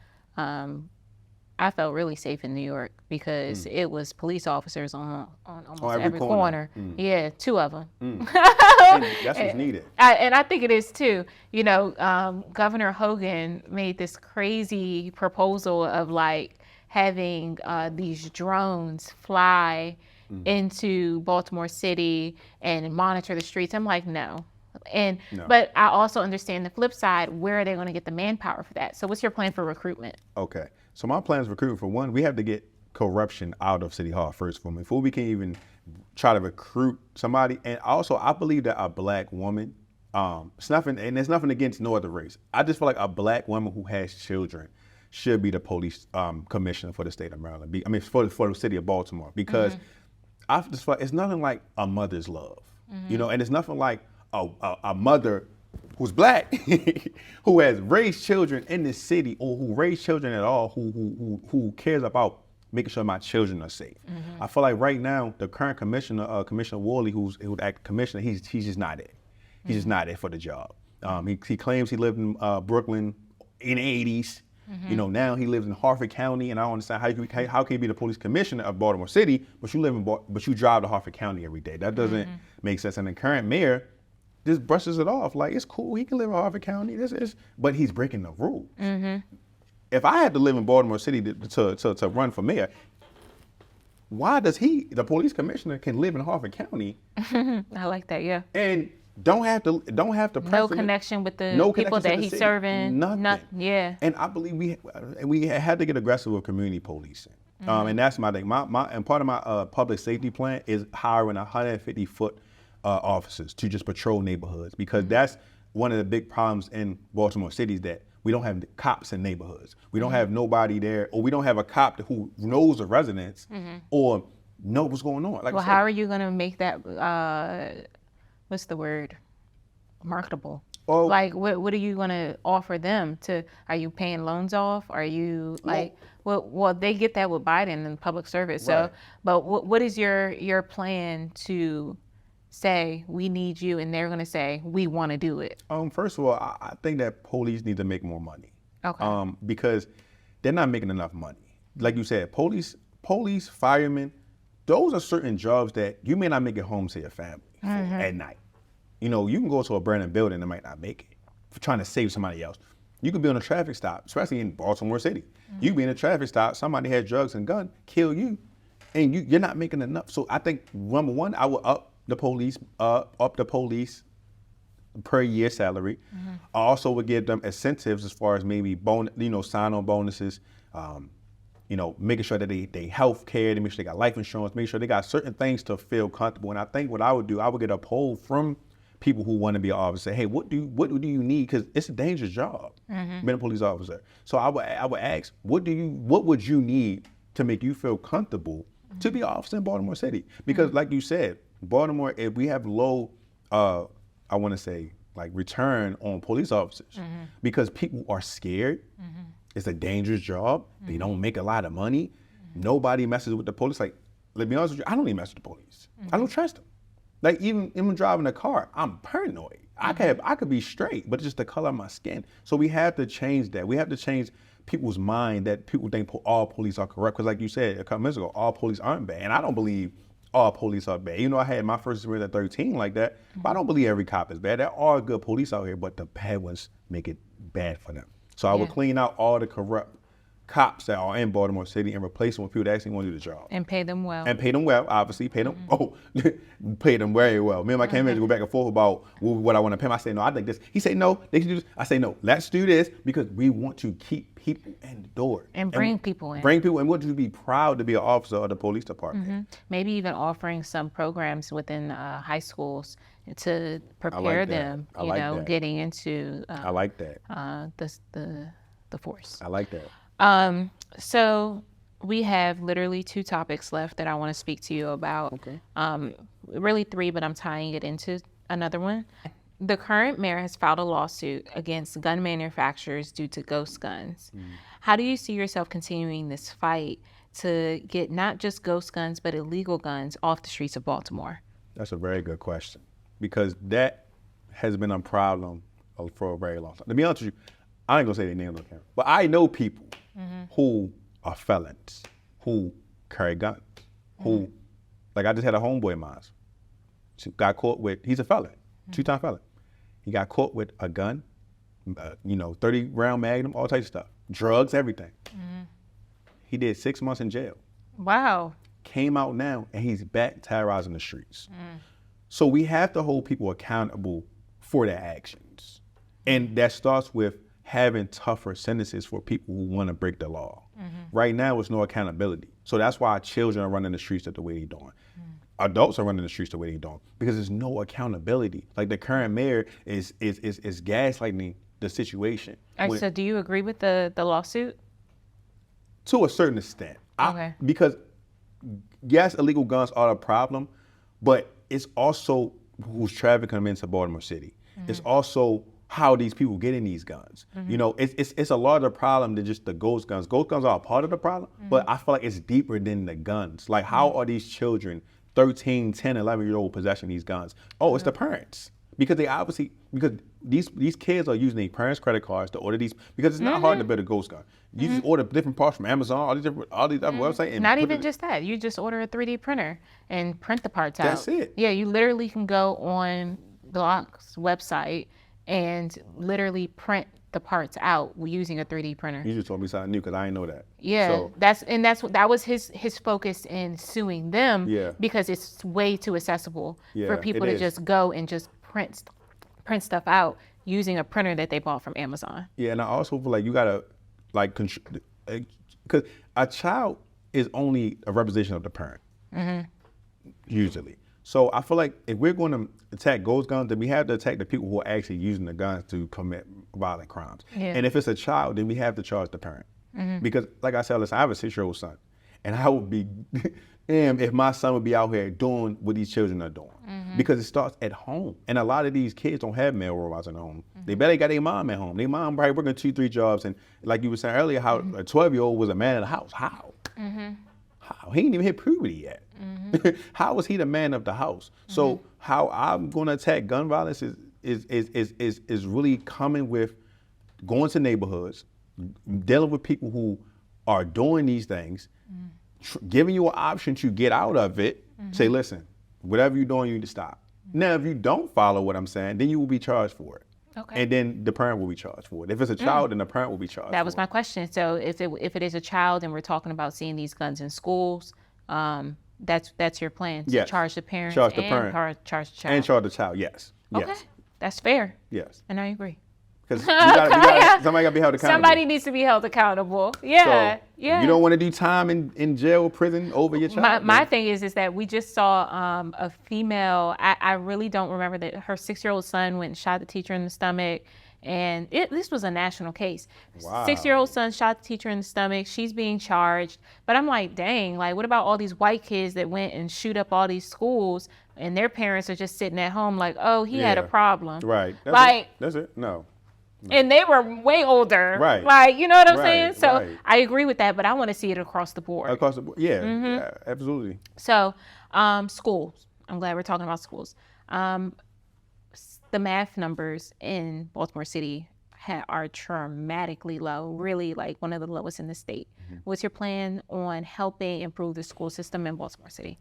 I felt really safe in New York because it was police officers on almost every corner. Yeah, 2 of them. And that's what's needed. And I think it is too. You know, Governor Hogan made this crazy proposal of like having these drones fly into Baltimore City and monitor the streets. I'm like, no. But I also understand the flip side. Where are they going to get the manpower for that? So what's your plan for recruitment? Okay. So my plan is recruitment. For one, we have to get corruption out of City Hall first for me, before we can even try to recruit somebody. And also, I believe that a black woman, it's nothing against no other race. I just feel like a black woman who has children should be the police commissioner for the state of Maryland. For the city of Baltimore, because I just feel like it's nothing like a mother's love, and it's nothing like a mother who's black, who has raised children in this city, or who raised children at all, who cares about making sure my children are safe. I feel like right now the current commissioner, Commissioner Worley, who's act commissioner, he's just not it. He's just not it for the job. He claims he lived in Brooklyn in the 80s. Now he lives in Harford County, and I don't understand how can you be the police commissioner of Baltimore City, but you drive to Harford County every day. That doesn't make sense. And the current mayor just brushes it off like it's cool. He can live in Harford County. But he's breaking the rules. If I had to live in Baltimore City to run for mayor, why does the police commissioner, can live in Harford County? I like that, yeah. And don't have to no connection with the people that he's serving. Nothing. Yeah. And I believe we had to get aggressive with community policing. And that's my thing. And part of my public safety plan is hiring 150-foot officers to just patrol neighborhoods, because that's one of the big problems in Baltimore City, is that we don't have cops in neighborhoods. We don't have nobody there, or we don't have a cop who knows the residents or know what's going on. Well, how are you going to make that, what's the word, marketable? Oh, like, what are you going to offer them? Are you paying loans off? Are you well, they get that with Biden and public service. So, right. But what is your plan to say, we need you, and they're going to say, we want to do it? First of all, I think that police need to make more money. Okay. Because they're not making enough money. Like you said, police, firemen, those are certain jobs that you may not make it home to your family at night. You can go to a burning building and might not make it for trying to save somebody else. You could be on a traffic stop, especially in Baltimore City. You could be in a traffic stop, somebody has drugs and gun, kill you, and you're not making enough. So I think, number one, I would up the police per year salary. I also would give them incentives as far as maybe sign-on bonuses, making sure that they health care, to make sure they got life insurance, make sure they got certain things to feel comfortable. And I think what I would do, I would get a poll from people who want to be an officer. Hey, what do you need? Because it's a dangerous job, being a police officer. So I would ask, what would you need to make you feel comfortable to be an officer in Baltimore City? Because like you said, Baltimore, if we have low, I want to say, like, return on police officers, because people are scared. It's a dangerous job. They don't make a lot of money. Nobody messes with the police. Like, let me be honest with you, I don't even mess with the police. I don't trust them. Like, even driving a car, I'm paranoid. I could be straight, but it's just the color of my skin. So we have to change that. We have to change people's mind that people think all police are corrupt. Because like you said a couple minutes ago, all police aren't bad. And I don't believe all police are bad. I had my first experience at 13 like that, but I don't believe every cop is bad. There are good police out here, but the bad ones make it bad for them. So I would clean out all the corrupt cops that are in Baltimore City and replace them with people that actually want to do the job. And pay them well. And pay them well, obviously. Pay them, pay them very well. Me and my campaign go back and forth about what I want to pay them. I say, no, I think this. He say, no, they should do this. I say, no, let's do this, because we want to keep people indoors. And bring people in. Bring people, and we want you to be proud to be an officer of the police department. Maybe even offering some programs within high schools to prepare them, getting into I like that. The force. I like that. So we have literally 2 topics left that I want to speak to you about. Okay. Really 3, but I'm tying it into another one. The current mayor has filed a lawsuit against gun manufacturers due to ghost guns. How do you see yourself continuing this fight to get not just ghost guns, but illegal guns off the streets of Baltimore? That's a very good question, because that has been a problem for a very long time. To be honest with you, I ain't gonna say their name on camera, but I know people who are felons, who carry guns, who, like, I just had a homeboy of mine, got caught with, he's a felon, 2-time felon. He got caught with a gun, 30-round Magnum, all types of stuff, drugs, everything. He did 6 months in jail. Wow. Came out now, and he's back terrorizing the streets. So we have to hold people accountable for their actions. And that starts with having tougher sentences for people who want to break the law. Right now, it's no accountability. So that's why children are running the streets the way they're doing. Adults are running the streets the way they're doing, because there's no accountability. Like, the current mayor is gaslighting the situation. All right, so do you agree with the lawsuit? To a certain extent. Okay. Because yes, illegal guns are a problem, but it's also who's trafficking them into Baltimore City. It's also how these people get in these guns. You know, it's a larger problem than just the ghost guns. Ghost guns are a part of the problem, but I feel like it's deeper than the guns. Like, how are these children, 13, 10, 11-year-old, possessing these guns? Oh, it's the parents. Because they obviously, because these kids are using their parents' credit cards to order these, because it's not hard to build a ghost gun. You just order different parts from Amazon, all these other websites. And Not even just that. You just order a 3D printer and print the parts out. That's it. Yeah, you literally can go on Glock's website and literally print the parts out using a 3D printer. You just told me something new because I didn't know that. Yeah, So, that was his focus in suing them. Yeah. Because it's way too accessible Yeah, for people it to is. just go and just print stuff out using a printer that they bought from Amazon. yeah, and I also feel like you gotta, like, because a child is only a representation of the parent, usually. So I feel like if we're going to attack ghost guns, then we have to attack the people who are actually using the guns to commit violent crimes. Yeah. And if it's a child, then we have to charge the parent. Because, like I said, listen, I have a 6-year-old son, and I would be damned if my son would be out here doing what these children are doing. Because it starts at home. And a lot of these kids don't have male role models in the home. They better got their mom at home. Their mom probably working 2-3 jobs. And like you were saying earlier, how a 12-year-old was a man of the house. How? How? He ain't even hit puberty yet. How was he the man of the house? So how I'm going to attack gun violence is really coming with going to neighborhoods, dealing with people who are doing these things, giving you an option to get out of it. Say, listen, whatever you're doing, you need to stop. Now, if you don't follow what I'm saying, then you will be charged for it. Okay. And then the parent will be charged for it. If it's a child, then the parent will be charged. That was for my it. question. So if it is a child and we're talking about seeing these guns in schools, that's your plan to Yes. charge the parents Charge the and parent. charge the child. And charge the child. Yes. Okay, Yes. that's fair, Yes. and I agree. Because somebody got to be held accountable. Somebody needs to be held accountable. Yeah, So, yeah. You don't want to do time in jail or prison over your child. My thing is that we just saw a female. I really don't remember that her 6-year-old son went and shot the teacher in the stomach, and this was a national case. Wow. 6-year-old son shot the teacher in the stomach. She's being charged, but I'm like, dang, like what about all these white kids that went and shoot up all these schools, and their parents are just sitting at home like, oh, he had a Yeah. problem, Right. That's it. No. and they were way older, Right. Like, you know what I'm Right, saying? So right. I agree with that, but I want to see it across the board. Across the board. Yeah. Yeah, absolutely. So, schools. I'm glad we're talking about schools. The math numbers in Baltimore City are dramatically low, really like one of the lowest in the state. What's your plan on helping improve the school system in Baltimore City?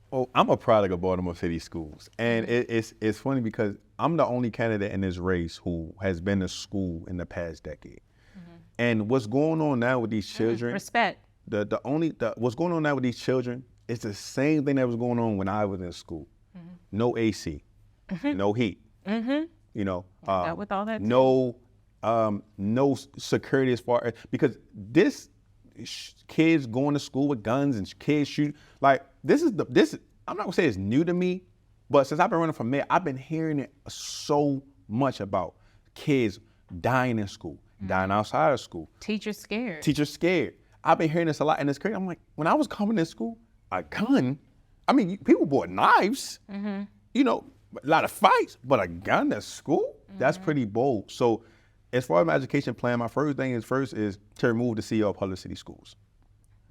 Well, I'm a product of Baltimore City schools. And it's funny because I'm the only candidate in this race who has been to school in the past decade. And what's going on now with these children, Respect. what's going on now with these children is the same thing that was going on when I was in school. No AC, no heat. You know, Got with all that too. no security as far as, because this kids going to school with guns and kids shoot, like this is I'm not gonna say it's new to me, but since I've been running for mayor, I've been hearing it so much about kids dying in school, dying outside of school. Teachers scared. Teachers scared. I've been hearing this a lot, and it's crazy. I'm like, when I was coming to school, a gun, I mean, people bought knives, you know, a lot of fights, but a gun at school? That's pretty bold. So as far as my education plan, my first thing is to remove the CEO of public city schools.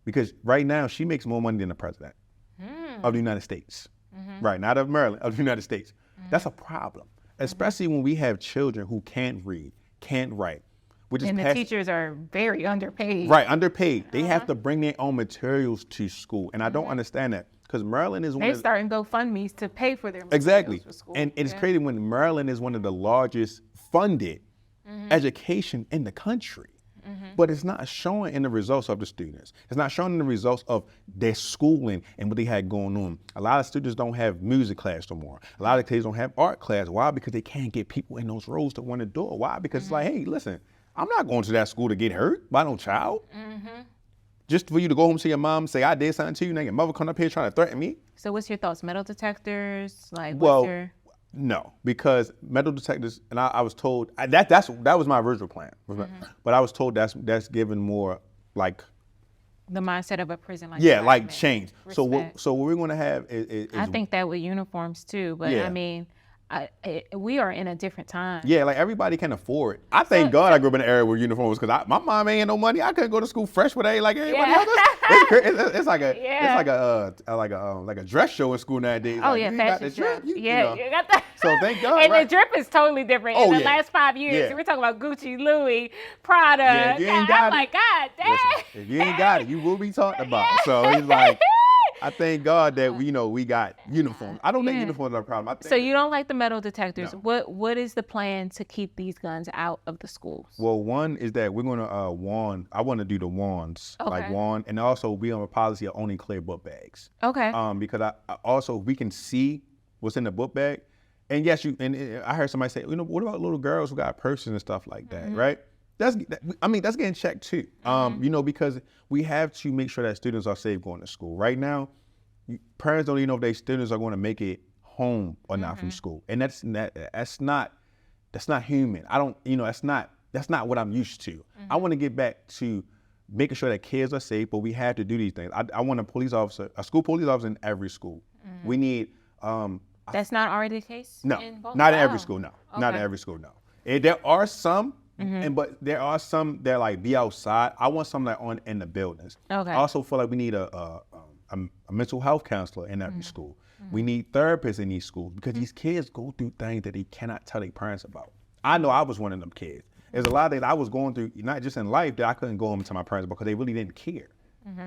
Because right now, she makes more money than the president of the United States. Right, not of Maryland, of the United States. That's a problem, especially when we have children who can't read, can't write. And the teachers are very underpaid. Right, underpaid. They have to bring their own materials to school. And I don't understand that. Because Maryland is one They're of the... starting GoFundMes to pay for their materials Exactly. for school. And it's crazy when Maryland is one of the largest funded education in the country. But it's not showing in the results of the students. It's not showing in the results of their schooling and what they had going on. A lot of students don't have music class no more. A lot of kids don't have art class. Why? Because they can't get people in those roles to want to do it. Why? Because it's like, hey, listen, I'm not going to that school to get hurt by no child. Just for you to go home to your mom and say, I did something to you, and then your mother come up here trying to threaten me? So what's your thoughts? Metal detectors? Like, Well, what's your... No, because metal detectors, and I was told that was my original plan, but I was told that's given more like The mindset of a prison like Yeah, like environment. change. Respect. So what we're gonna have I is think that with uniforms too, but I yeah. mean, we are in a different time. Yeah, like everybody can afford. I thank So, God so I grew up in an era where uniforms, because my mom ain't had no money. I couldn't go to school fresh with A like everybody yeah, else. It's like a yeah. like a dress show in school nowadays. Oh Like yeah, you ain't got fashion the dress, show. you Yeah, know. you got that. So thank God, And the right? drip is totally different. In Oh the yeah, last 5 years, yeah, we're talking about Gucci, Louis, Prada. yeah. If you ain't I'm got it, like, God listen. dang. If you ain't got it, you will be talked about. So he's like, I thank God that we got uniforms. I don't think Yeah. uniforms are a problem. I So think you don't like the metal detectors. no. What is the plan to keep these guns out of the schools? Well, one is that we're gonna wand. I want to do the wands, like Okay. wand, and also we have a policy of only clear book bags. Okay. Because I also we can see what's in the book bag, and yes, I heard somebody say, what about little girls who got purses and stuff like that, right? That's getting checked too. Because we have to make sure that students are safe going to school. Right now, parents don't even know if their students are going to make it home or not from school, and that's not human. I don't, that's not what I'm used to. I want to get back to making sure that kids are safe, but we have to do these things. I want a school police officer in every school. We need, That's not already the case? no, In Baltimore? not in every Oh, school, no. Not in okay. every school, no. There are some, but there are some that like be outside. I want some that on in the buildings. Okay. I also feel like we need a mental health counselor in every school. We need therapists in these schools because these kids go through things that they cannot tell their parents about. I know I was one of them kids. There's a lot of things I was going through, not just in life, that I couldn't go home to my parents because they really didn't care.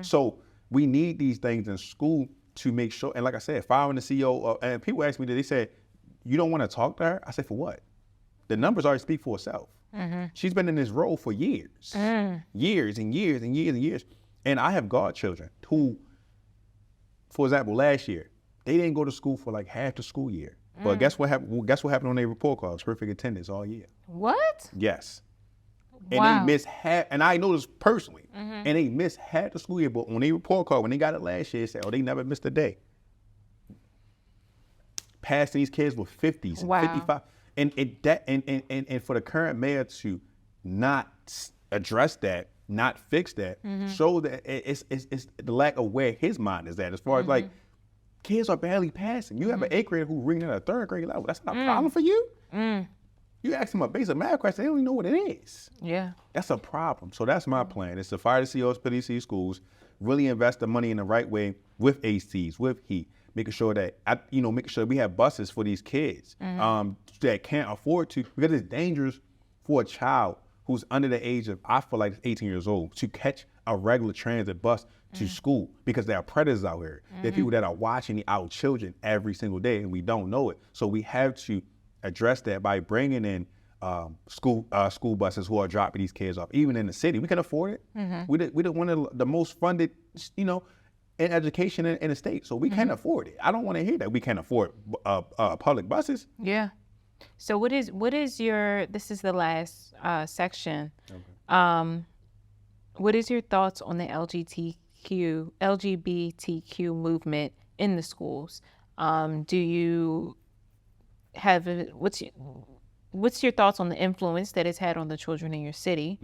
So we need these things in school to make sure. And like I said, firing the CEO, and people ask me, they said, you don't want to talk to her? I said, for what? The numbers already speak for itself. She's been in this role for years, years and years and years and years. And I have godchildren who, for example, last year, they didn't go to school for like half the school year. But guess what happened? Guess what happened on their report cards? Perfect attendance all year. What? Yes. And Wow. they missed half, and I know this personally, and they missed half the school year, but on their report card, when they got it last year, it said, oh, they never missed a day. Passing these kids with 50s and Wow. 55. And for the current mayor to not address that, not fix that, show that it's the lack of where his mind is at. As far as like, kids are barely passing. You have an 8th grader who's reading at a 3rd grade level. That's not a problem for you. You ask them a basic math question, they don't even know what it is. Yeah. That's a problem. So that's my plan. It's to fire the CEOs, police these schools, really invest the money in the right way with ACs, with heat, making sure that making sure we have buses for these kids that can't afford to, because it's dangerous for a child who's under the age of, I feel like 18 years old, to catch a regular transit bus to school, because there are predators out here. There are people that are watching our children every single day and we don't know it. So we have to address that by bringing in school buses who are dropping these kids off, even in the city. We can afford it. We did one of the most funded, in education in the state, so we can afford it. I don't want to hear that we can't afford public buses. Yeah. So what is your, this is the last section. Okay. What is your thoughts on the LGBTQ movement in the schools? Do you have, what's your thoughts on the influence that it's had on the children in your city?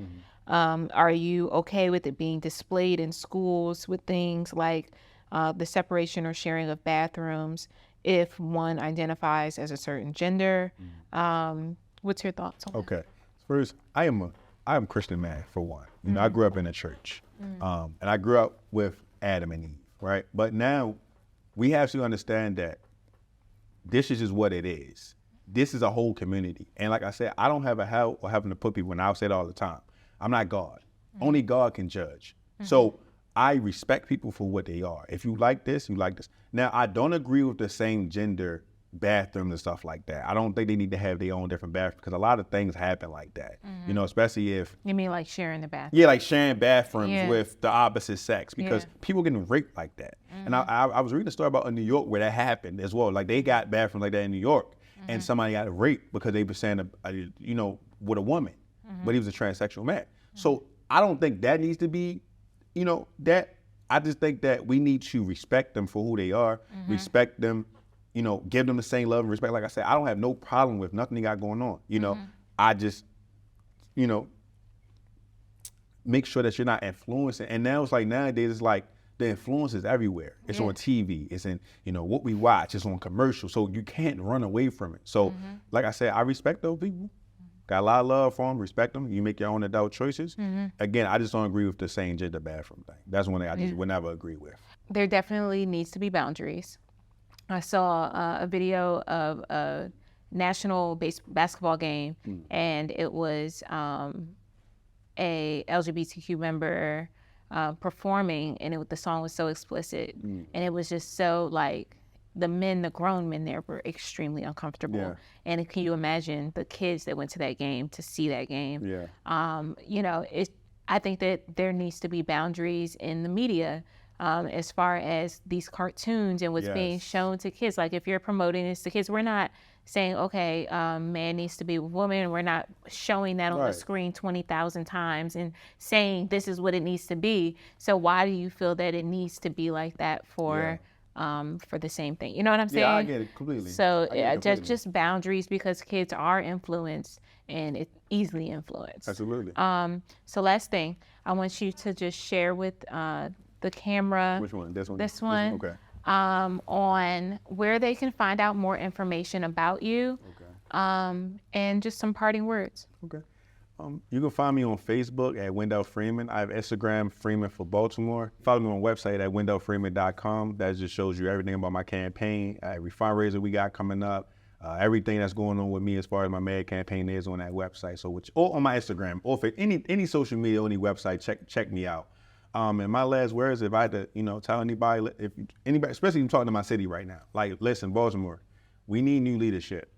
Are you okay with it being displayed in schools with things like the separation or sharing of bathrooms if one identifies as a certain gender? What's your thoughts on that? Okay. First, I am Christian man, for one. I grew up in a church, and I grew up with Adam and Eve, right? But now we have to understand that this is just what it is. This is a whole community. And like I said, I don't have a hell or having to put people, and I'll say it all the time, I'm not God. Only God can judge. So I respect people for what they are. If you like this, you like this. Now, I don't agree with the same gender bathrooms and stuff like that. I don't think they need to have their own different bathrooms, because a lot of things happen like that. Especially if, You mean like sharing the bathroom? yeah, like sharing bathrooms Yeah. with the opposite sex, because Yeah. people getting raped like that. And I was reading a story about in New York where that happened as well. Like they got bathrooms like that in New York, and somebody got raped because they were saying, with a woman, but he was a transsexual man. So I don't think that needs to be, that. I just think that we need to respect them for who they are, respect them, give them the same love and respect. Like I said, I don't have no problem with nothing they got going on. I just, make sure that you're not influencing. And now it's like nowadays, it's like the influence is everywhere. It's on TV. It's in, what we watch. It's on commercials. So you can't run away from it. So like I said, I respect those people. Got a lot of love for them, respect them. You make your own adult choices. Again, I just don't agree with the saying gender bathroom thing. That's one thing I just would never agree with. There definitely needs to be boundaries. I saw a video of a national basketball game, and it was a LGBTQ member performing, and the song was so explicit, and it was just so like the grown men there were extremely uncomfortable. And can you imagine the kids that went to that game to see that game? I think that there needs to be boundaries in the media. As far as these cartoons and what's being shown to kids. Like if you're promoting this to kids, we're not saying, okay, man needs to be with woman. We're not showing that on the screen 20,000 times and saying this is what it needs to be. So why do you feel that it needs to be like that for the same thing? You know what I'm saying? Yeah, I get it completely. So just boundaries, because kids are influenced and it's easily influenced. Absolutely. So last thing, I want you to just share with the camera. Which one? This one? This one. Okay. On where they can find out more information about you. Okay. And just some parting words. Okay. You can find me on Facebook at Wendell Freeman. I have Instagram, Freeman for Baltimore. Follow me on the website at wendellfreeman.com. That just shows you everything about my campaign, every fundraiser we got coming up, everything that's going on with me as far as my Med campaign is on that website. So, or on my Instagram, or for any social media, any website, check me out. And my last words, if I had to, tell anybody, especially I'm talking to my city right now, like, listen, Baltimore, we need new leadership.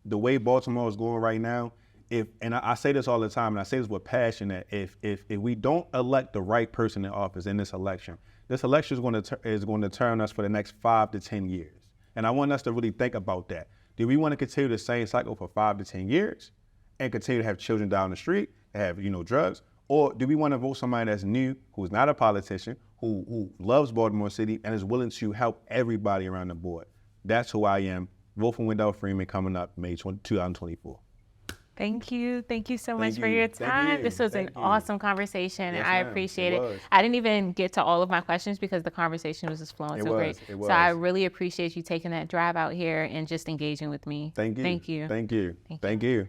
The way Baltimore is going right now, and I say this all the time, and I say this with passion, that if we don't elect the right person in office in this election is going to turn us for the next 5 to 10 years. And I want us to really think about that. Do we want to continue the same cycle for 5 to 10 years and continue to have children down the street, have, drugs? Or do we want to vote somebody that's new, who's not a politician, who loves Baltimore City and is willing to help everybody around the board? That's who I am. Vote for Wendell Freeman coming up May 2024. Thank you. Thank you so much for your time. This was an awesome conversation. Yes, I appreciate it. I didn't even get to all of my questions because the conversation was just flowing so great. So I really appreciate you taking that drive out here and just engaging with me. Thank you. Thank you. Thank you. Thank you.